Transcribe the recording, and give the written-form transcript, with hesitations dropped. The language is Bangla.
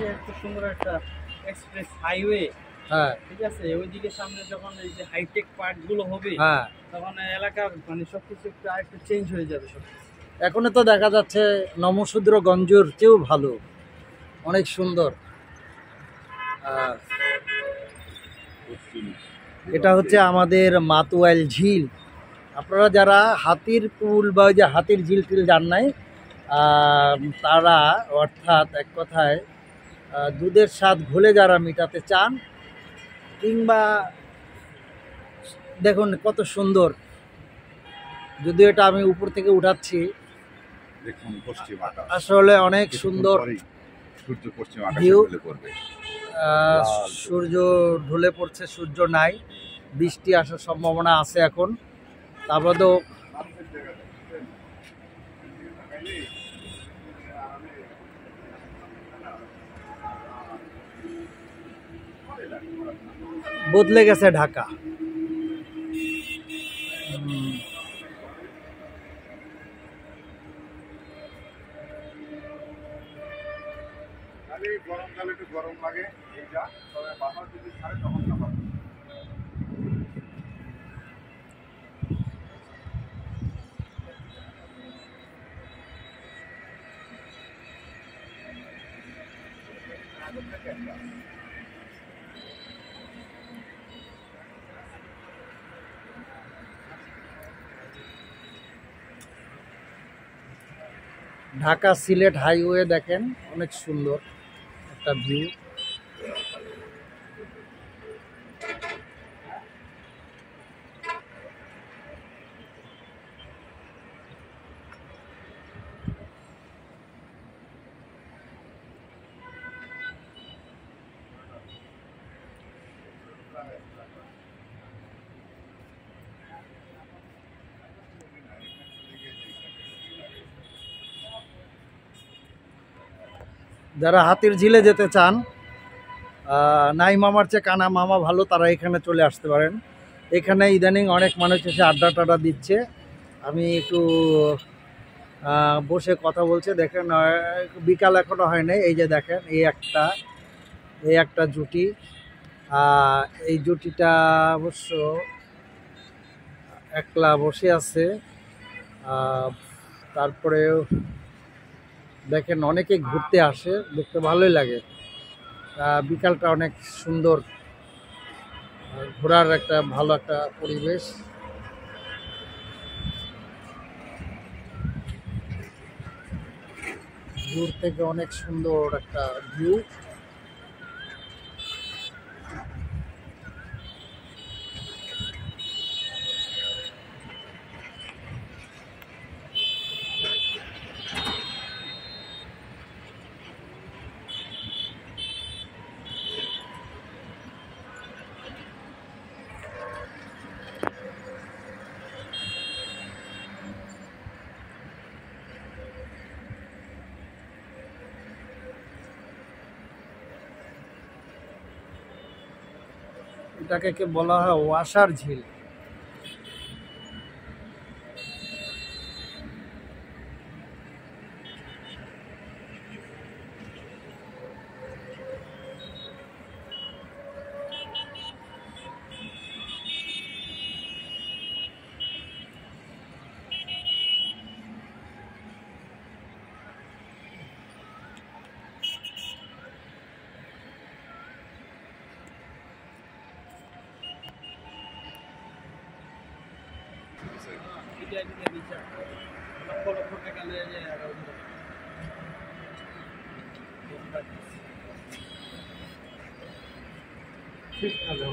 যে এত সুন্দর একটা এক্সপ্রেস হাইওয়ে, হ্যাঁ ঠিক আছে, ওইদিকে সামনে যখন এই যে হাইটেক পার্ক গুলো হবে, হ্যাঁ, তখন এলাকার মানে সবকিছু একটু আরেকটু চেঞ্জ হয়ে যাবে সবকিছু। এখনো তো দেখা যাচ্ছে নমশূদ্রগঞ্জের চেয়েও ভালো, অনেক সুন্দর। আহ, এটা হচ্ছে আমাদের মাতুয়াইল ঝিল। আপনারা যারা হাতির পুল বা ওই যে হাতির ঝিল টিল যান নাই, তারা অর্থাৎ এক কথায় দুধের স্বাদ ঘোলে যারা মিটাতে চান, কিংবা দেখুন কত সুন্দর, যদিও এটা আমি উপর থেকে উঠাচ্ছি, দেখুন পশ্চিম আকাশ, আসলে অনেক সুন্দর সূর্য পশ্চিম আকাশে ভিউ। ঢলে পড়বে। সূর্য ঢলে পড়ছে, সূর্য নাই, বৃষ্টি আসার সম্ভাবনা আছে এখন। তারপর তো বদলে গেছে ঢাকা। গরমকালে একটু গরম লাগে, এইটা তবে বাতাস যদি ছাড়ে তখন না পাবে। ঢাকা সিলেট হাইওয়ে দেখেন, অনেক সুন্দর একটা ভিউ। যারা হাতির ঝিলে যেতে চান, নাই মামার চেয়ে কানা মামা ভালো, তারা এখানে চলে আসতে পারেন। এখানে ইদানিং অনেক মানুষ এসে আড্ডা টাড্ডা দিচ্ছে। আমি একটু বসে কথা বলছে, দেখেন বিকাল এখনো হয় নাই। এই যে দেখেন এই একটা জুটি, এই জুটিটা অবশ্য একলা বসে আছে। তারপরে দেখেন অনেকে ঘুরতে আসে, দেখতে ভালোই লাগে। বিকালটা অনেক সুন্দর, ঘোরার একটা ভালো একটা পরিবেশ। দূর থেকে অনেক সুন্দর একটা ভিউ। এটাকে বলা হয় ওয়াসার ঝিল। লক্ষ লক্ষ টাকা নিয়ে যায় আর ঠিক আছে।